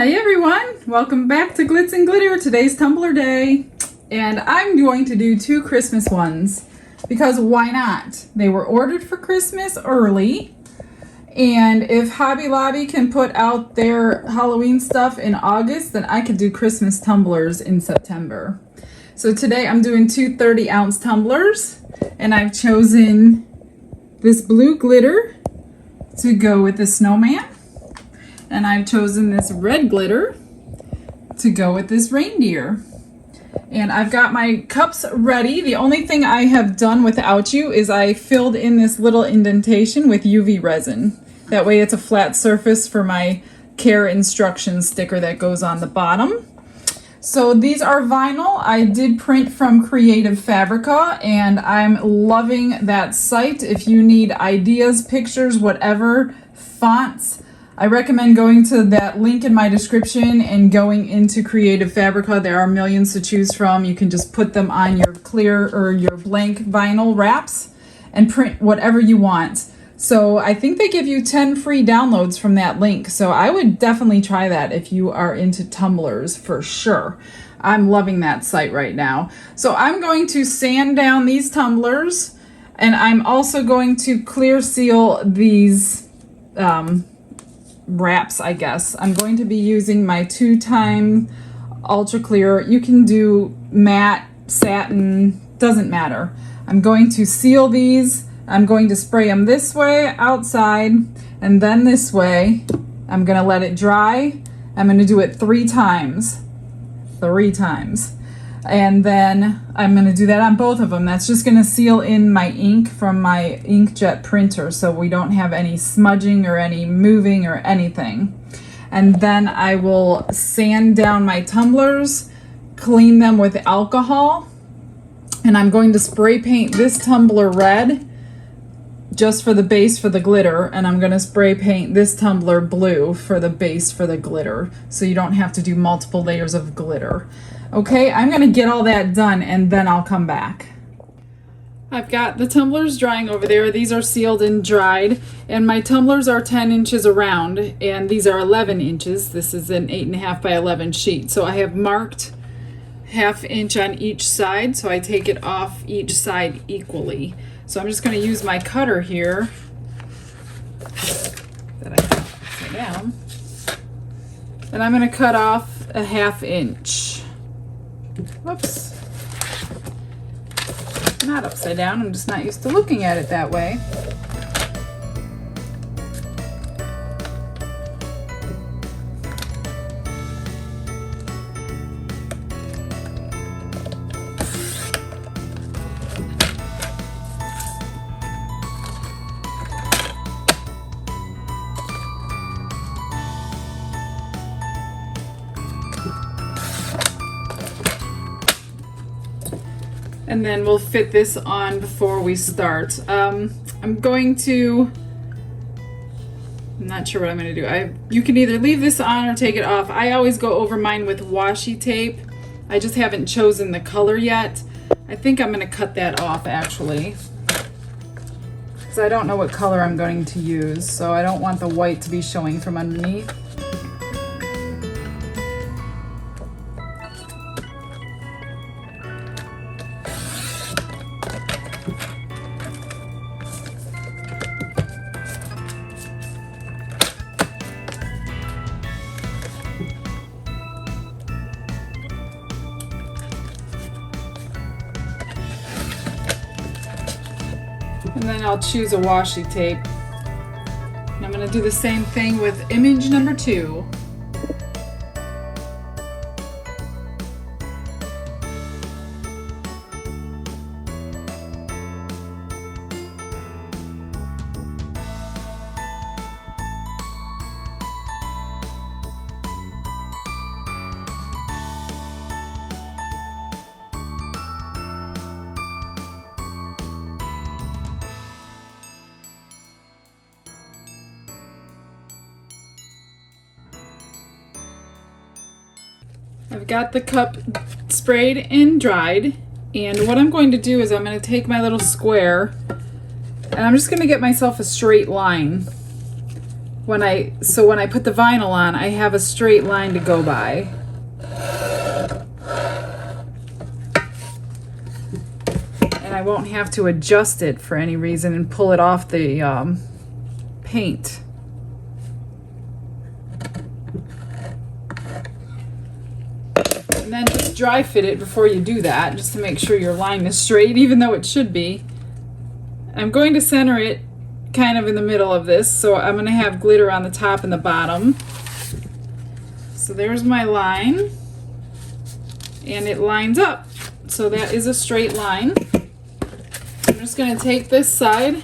Hi everyone, welcome back to Glitz and Glitter. Today's Tumbler Day, and I'm going to do two Christmas ones because why not? They were ordered for Christmas early, and if Hobby Lobby can put out their Halloween stuff in August, then I could do Christmas tumblers in September. So today I'm doing two 30-ounce tumblers, and I've chosen this blue glitter to go with the snowman. And I've chosen this red glitter to go with this reindeer. And I've got my cups ready. The only thing I have done without you is I filled in this little indentation with UV resin. That way it's a flat surface for my care instructions sticker that goes on the bottom. So these are vinyl. I did print from Creative Fabrica, and I'm loving that site. If you need ideas, pictures, whatever, fonts, I recommend going to that link in my description and going into Creative Fabrica. There are millions to choose from. You can just put them on your clear or your blank vinyl wraps and print whatever you want. So I think they give you 10 free downloads from that link. So I would definitely try that if you are into tumblers for sure. I'm loving that site right now. So I'm going to sand down these tumblers, and I'm also going to clear seal these wraps, I guess. I'm going to be using my 2-time ultra clear. You can do matte, satin, doesn't matter. I'm going to seal these. I'm going to spray them this way outside and then this way. I'm going to let it dry. I'm going to do it 3 times. 3 times. And then I'm going to do that on both of them. That's just going to seal in my ink from my inkjet printer so we don't have any smudging or any moving or anything. And then I will sand down my tumblers, clean them with alcohol, and I'm going to spray paint this tumbler red just for the base for the glitter, and I'm going to spray paint this tumbler blue for the base for the glitter so you don't have to do multiple layers of glitter. Okay, I'm going to get all that done and then I'll come back. I've got the tumblers drying over there. These are sealed and dried, and my tumblers are 10 inches around, and these are 11 inches. This is an 8.5 by 11 sheet. So I have marked 1/2 inch on each side, so I take it off each side equally. So I'm just going to use my cutter here that I have upside down, and I'm going to cut off 1/2 inch. Whoops. Not upside down, I'm just not used to looking at it that way. And then we'll fit this on before we start. I'm not sure what I'm going to do. You can either leave this on or take it off. I always go over mine with washi tape. I just haven't chosen the color yet. I think I'm going to cut that off actually, because I don't know what color I'm going to use, so I don't want the white to be showing from underneath. And then I'll choose a washi tape. And I'm going to do the same thing with image number 2. I've got the cup sprayed and dried, and what I'm going to do is I'm going to take my little square and I'm just going to get myself a straight line when I put the vinyl on, I have a straight line to go by. And I won't have to adjust it for any reason and pull it off the paint. And then just dry fit it before you do that, just to make sure your line is straight, even though it should be. I'm going to center it kind of in the middle of this, so I'm going to have glitter on the top and the bottom. So there's my line, and it lines up. So that is a straight line. I'm just going to take this side,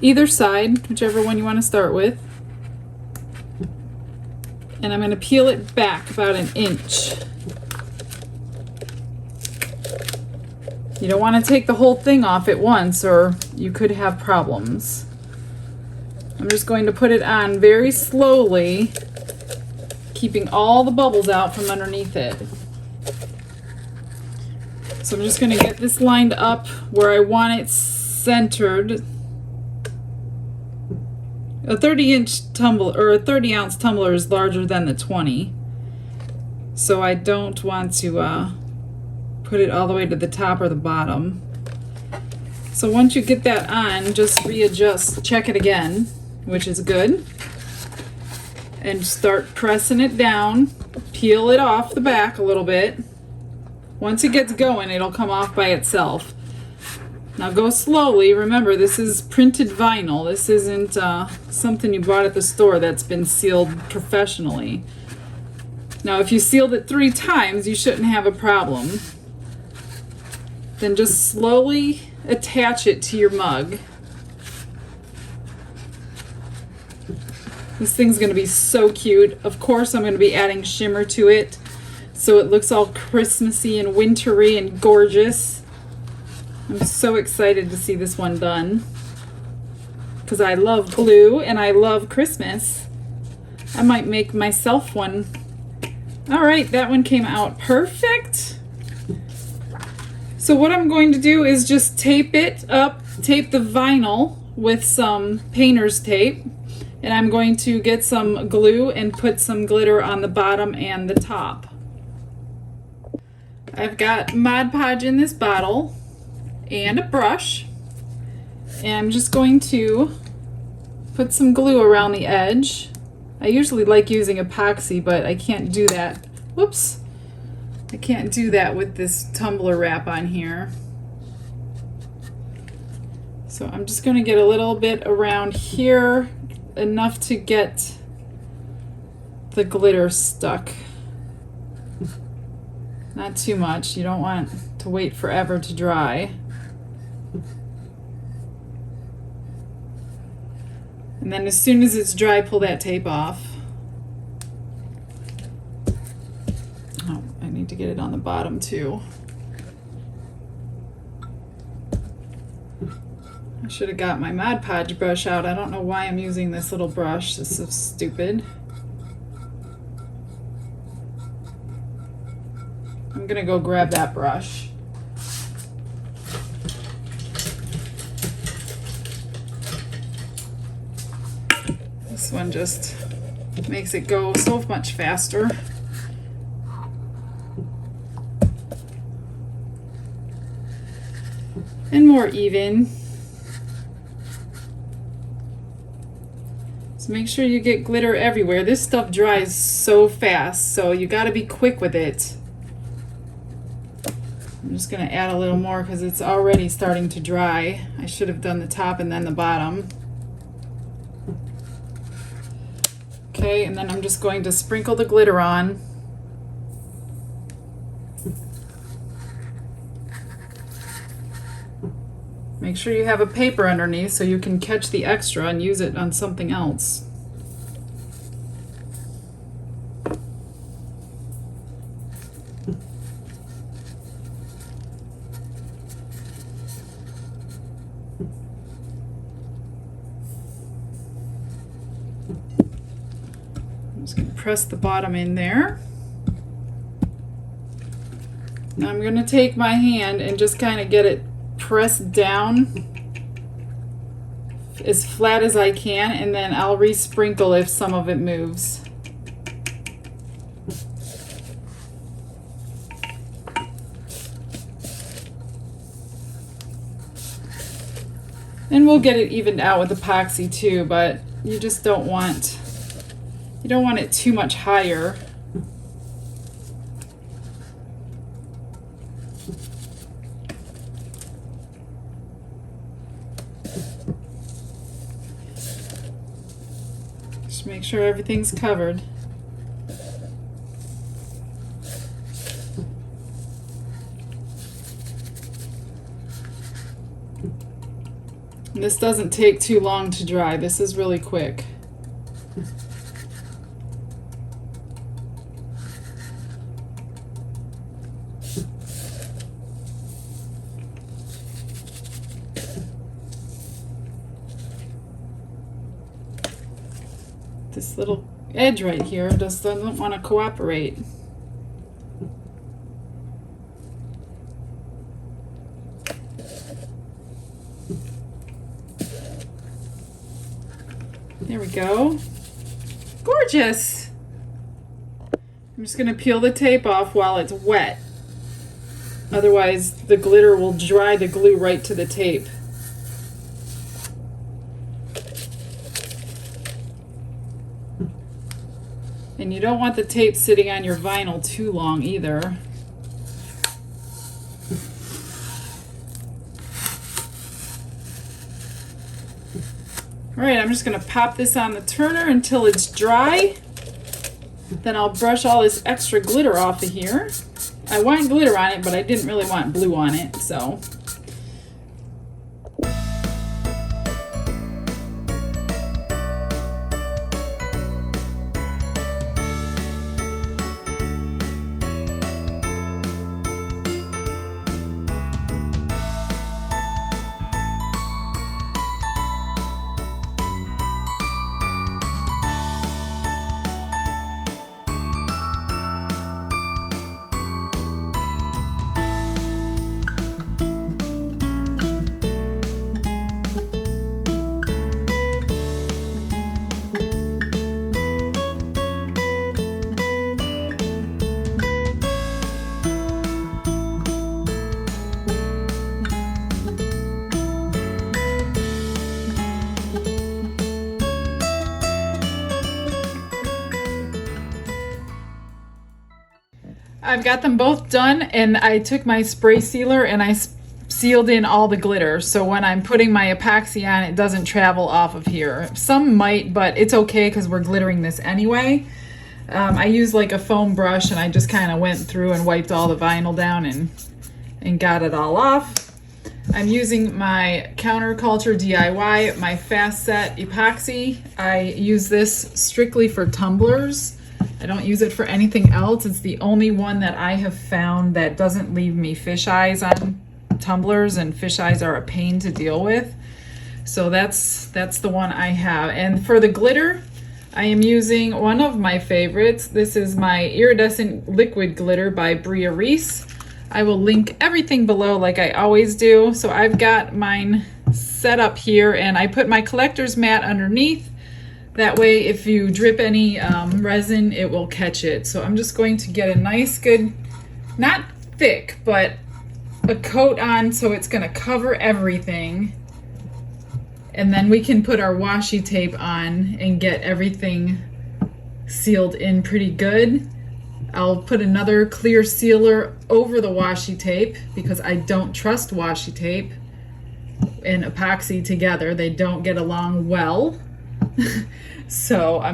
either side, whichever one you want to start with, and I'm going to peel it back about an inch. You don't want to take the whole thing off at once, or you could have problems. I'm just going to put it on very slowly, keeping all the bubbles out from underneath it. So I'm just going to get this lined up where I want it centered. A 30-inch tumbler, or a 30-ounce tumbler, is larger than the 20. So I don't want to put it all the way to the top or the bottom. So once you get that on, just readjust, check it again, which is good, and start pressing it down. Peel it off the back a little bit. Once it gets going, it'll come off by itself. Now go slowly. Remember, this is printed vinyl. This isn't something you bought at the store that's been sealed professionally. Now if you sealed it 3 times, you shouldn't have a problem. Then just slowly attach it to your mug. This thing's going to be so cute. Of course, I'm going to be adding shimmer to it so it looks all Christmassy and wintry and gorgeous. I'm so excited to see this one done because I love glue and I love Christmas. I might make myself one. All right, that one came out perfect. So what I'm going to do is just tape it up, tape the vinyl with some painter's tape. And I'm going to get some glue and put some glitter on the bottom and the top. I've got Mod Podge in this bottle and a brush. And I'm just going to put some glue around the edge. I usually like using epoxy, but I can't do that. Whoops. I can't do that with this tumbler wrap on here. So I'm just going to get a little bit around here, enough to get the glitter stuck. Not too much. You don't want to wait forever to dry. And then as soon as it's dry, pull that tape off. Oh, I need to get it on the bottom too. I should have got my Mod Podge brush out. I don't know why I'm using this little brush. This is stupid. I'm gonna go grab that brush. This one just makes it go so much faster. And more even. Make sure you get glitter everywhere. This stuff dries so fast, so you got to be quick with it. I'm just going to add a little more because it's already starting to dry. I should have done the top and then the bottom. Okay, and then I'm just going to sprinkle the glitter on. Make sure you have a paper underneath so you can catch the extra and use it on something else. I'm just going to press the bottom in there. Now I'm going to take my hand and just kind of get it pressed down, as flat as I can, and then I'll re-sprinkle if some of it moves. And we'll get it evened out with epoxy too, but you just don't want it too much higher. Just make sure everything's covered. And this doesn't take too long to dry. This is really quick. This little edge right here just doesn't want to cooperate. There we go. Gorgeous. I'm just going to peel the tape off while it's wet. Otherwise, the glitter will dry the glue right to the tape. And you don't want the tape sitting on your vinyl too long either. All right, I'm just going to pop this on the turner until it's dry. Then I'll brush all this extra glitter off of here. I want glitter on it, but I didn't really want blue on it, so. I've got them both done, and I took my spray sealer and I sealed in all the glitter, so when I'm putting my epoxy on, it doesn't travel off of here. Some might, but it's okay because we're glittering this anyway. I used like a foam brush, and I just kind of went through and wiped all the vinyl down and got it all off. I'm using my Counterculture DIY, my Fast Set epoxy. I use this strictly for tumblers. I don't use it for anything else. It's the only one that I have found that doesn't leave me fish eyes on tumblers, and fish eyes are a pain to deal with. So that's the one I have. And for the glitter, I am using one of my favorites. This is my Iridescent Liquid Glitter by Bria Reese. I will link everything below like I always do. So I've got mine set up here, and I put my collector's mat underneath. That way, if you drip any resin, it will catch it. So I'm just going to get a nice, good, not thick, but a coat on so it's going to cover everything. And then we can put our washi tape on and get everything sealed in pretty good. I'll put another clear sealer over the washi tape because I don't trust washi tape and epoxy together. They don't get along well. So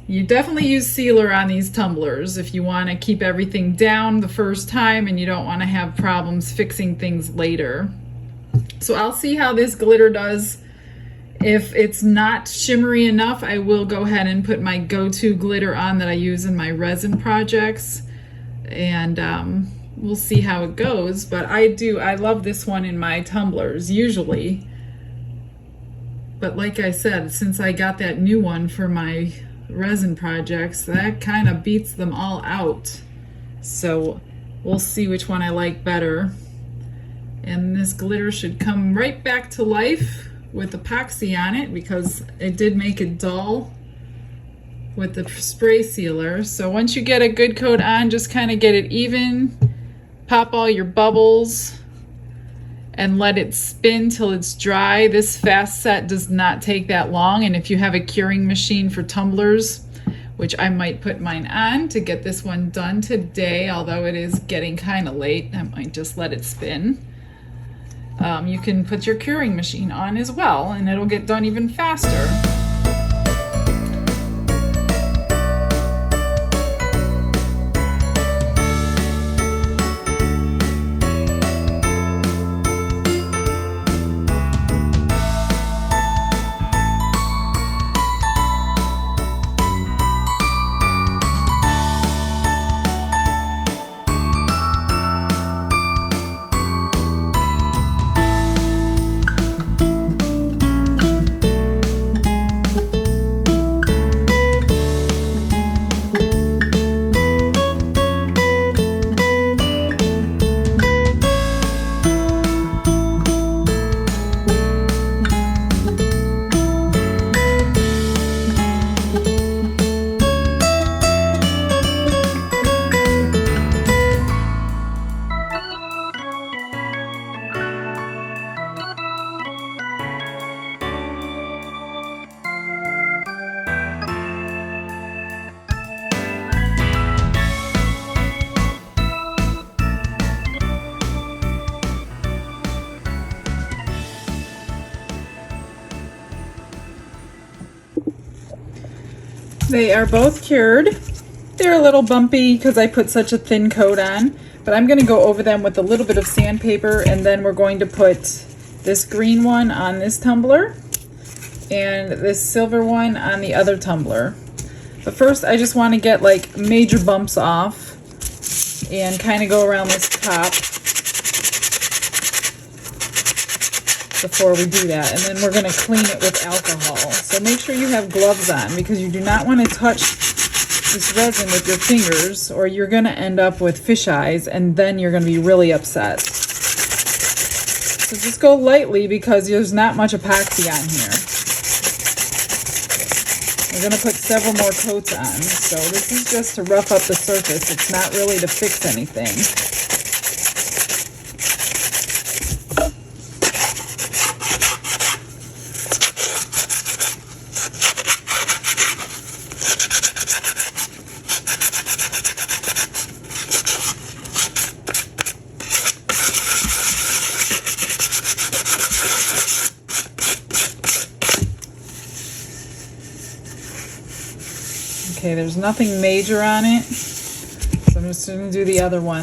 you definitely use sealer on these tumblers if you want to keep everything down the first time and you don't want to have problems fixing things later. So I'll see how this glitter does. If it's not shimmery enough, I will go ahead and put my go-to glitter on that I use in my resin projects, and we'll see how it goes. But I love this one in my tumblers usually. But like I said, since I got that new one for my resin projects, that kind of beats them all out. So we'll see which one I like better. And this glitter should come right back to life with epoxy on it because it did make it dull with the spray sealer. So once you get a good coat on, just kind of get it even, pop all your bubbles, and let it spin till it's dry. This fast set does not take that long, and if you have a curing machine for tumblers, which I might put mine on to get this one done today, although it is getting kind of late, I might just let it spin. You can put your curing machine on as well, and it'll get done even faster. They are both cured. They're a little bumpy because I put such a thin coat on, but I'm going to go over them with a little bit of sandpaper, and then we're going to put this green one on this tumbler and this silver one on the other tumbler. But first I just want to get like major bumps off and kind of go around this top before we do that, and then we're going to clean it with alcohol. So make sure you have gloves on because you do not want to touch this resin with your fingers or you're going to end up with fish eyes, and then you're going to be really upset. So just go lightly because there's not much epoxy on here. We're going to put several more coats on, so this is just to rough up the surface. It's not really to fix anything. Okay, there's nothing major on it, so I'm just going to do the other one.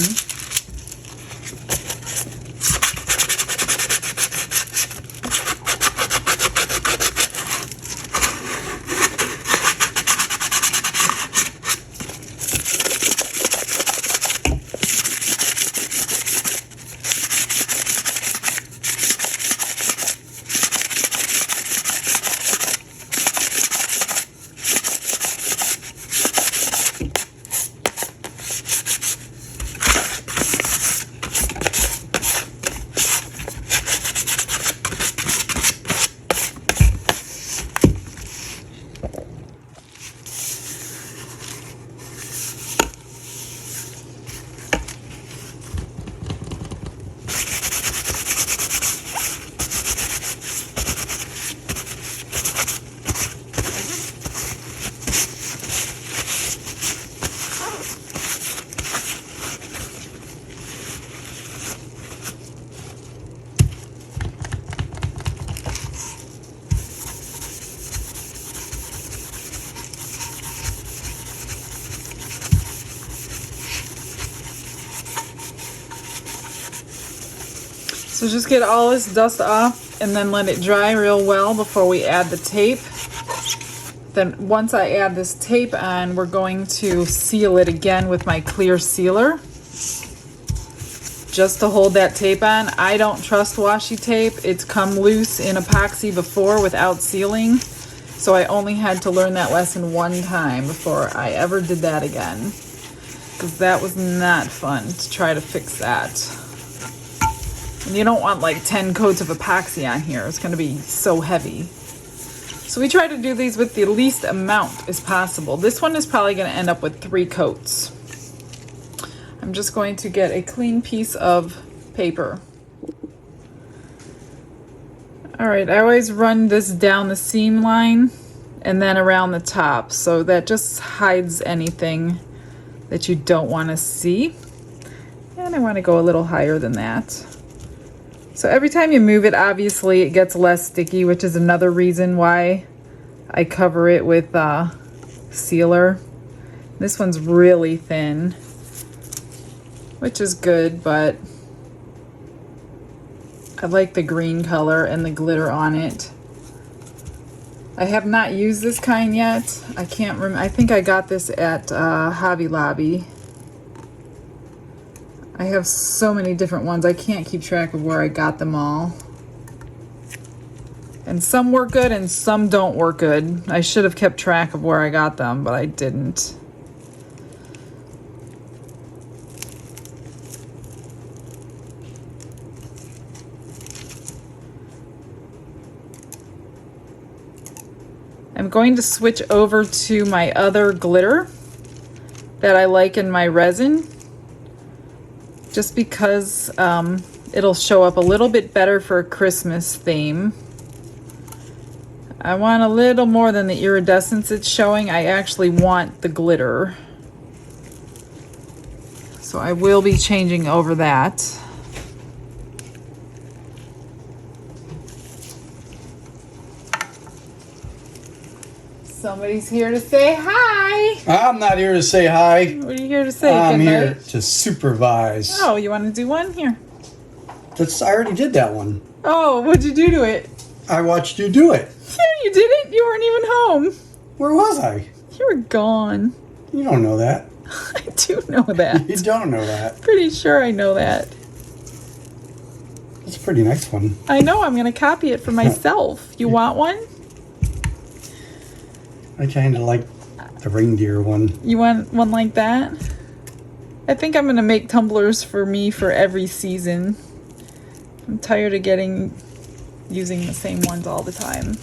So just get all this dust off and then let it dry real well before we add the tape. Then once I add this tape on, we're going to seal it again with my clear sealer. Just to hold that tape on. I don't trust washi tape. It's come loose in epoxy before without sealing. So I only had to learn that lesson one time before I ever did that again. Because that was not fun to try to fix that. And you don't want like 10 coats of epoxy on here. It's going to be so heavy. So we try to do these with the least amount as possible. This one is probably going to end up with 3 coats. I'm just going to get a clean piece of paper. All right, I always run this down the seam line and then around the top, so that just hides anything that you don't want to see. And I want to go a little higher than that. So every time you move it, obviously it gets less sticky, which is another reason why I cover it with sealer. This one's really thin, which is good, but I like the green color and the glitter on it. I have not used this kind yet. I can't remember. I think I got this at Hobby Lobby. I have so many different ones. I can't keep track of where I got them all. And some work good and some don't work good. I should have kept track of where I got them, but I didn't. I'm going to switch over to my other glitter that I like in my resin, just because it'll show up a little bit better for a Christmas theme. I want a little more than the iridescence it's showing. I actually want the glitter. So I will be changing over that. Somebody's here to say hi. I'm not here to say hi. What are you here to say? I'm here to supervise. Oh, you want to do one? Here. I already did that one. Oh, what'd you do to it? I watched you do it. No, you didn't. You weren't even home. Where was I? You were gone. You don't know that. I do know that. You don't know that. Pretty sure I know that. It's a pretty nice one. I know. I'm going to copy it for myself. You want one? I kind of like the reindeer one. You want one like that? I think I'm going to make tumblers for me for every season. I'm tired of using the same ones all the time.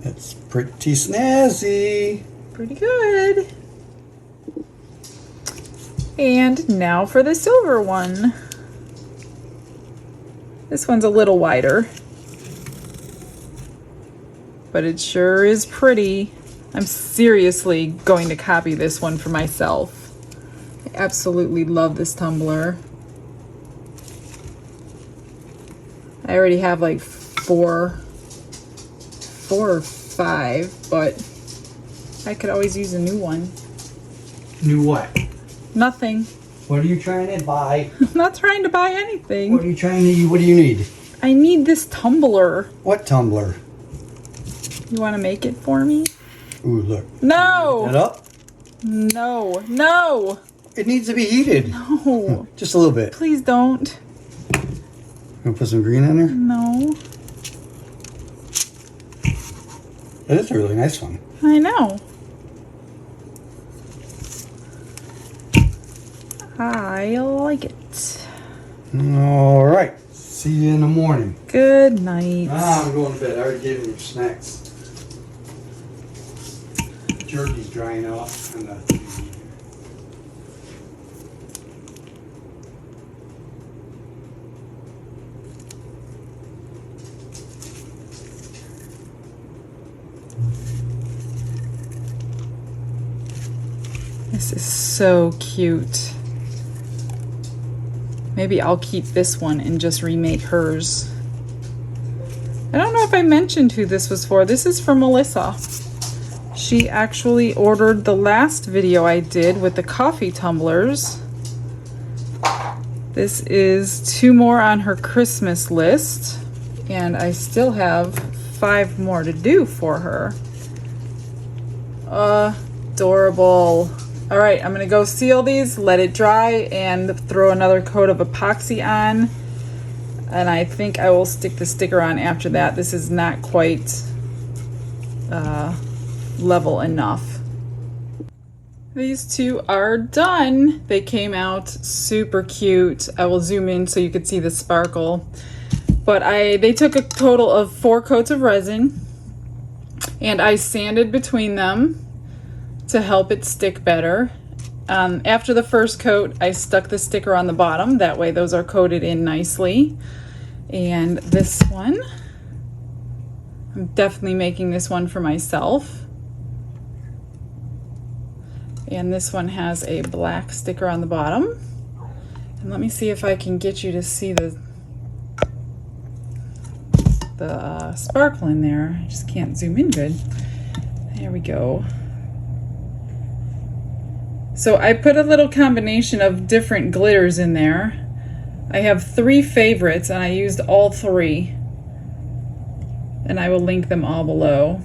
It's pretty snazzy. Pretty good. And now for the silver one. This one's a little wider, but it sure is pretty. I'm seriously going to copy this one for myself. I absolutely love this tumbler. I already have like four or five, but I could always use a new one. New what? Nothing. What are you trying to buy? I'm not trying to buy anything. What are you trying to? What do you need? I need this tumbler. What tumbler? You want to make it for me? Ooh, look. No. It up? No. No. It needs to be heated. No. Just a little bit. Please don't. Gonna put some green in there? No. That is a really nice one. I know. I like it. All right. See you in the morning. Good night. I'm going to bed. I already gave him your snacks. Jerky's drying out. This is so cute. Maybe I'll keep this one and just remake hers. I don't know if I mentioned who this was for. This is for Melissa. She actually ordered the last video I did with the coffee tumblers. This is 2 more on her Christmas list, and I still have 5 more to do for her. Adorable. All right, I'm gonna go seal these, let it dry, and throw another coat of epoxy on. And I think I will stick the sticker on after that. This is not quite level enough. These two are done. They came out super cute. I will zoom in so you can see the sparkle. But they took a total of 4 coats of resin, and I sanded between them to help it stick better. After the first coat, I stuck the sticker on the bottom. That way those are coated in nicely. And this one, I'm definitely making this one for myself. And this one has a black sticker on the bottom. And let me see if I can get you to see the sparkle in there. I just can't zoom in good. There we go. So I put a little combination of different glitters in there. I have 3 favorites and I used all 3. And I will link them all below.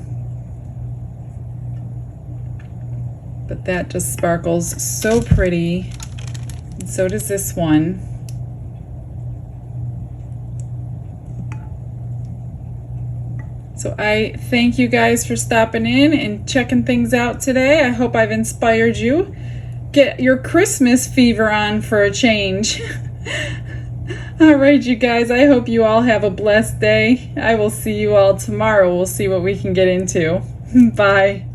But that just sparkles so pretty, and so does this one. So I thank you guys for stopping in and checking things out today. I hope I've inspired you. Get your Christmas fever on for a change. All right, you guys, I hope you all have a blessed day. I will see you all tomorrow. We'll see what we can get into. Bye.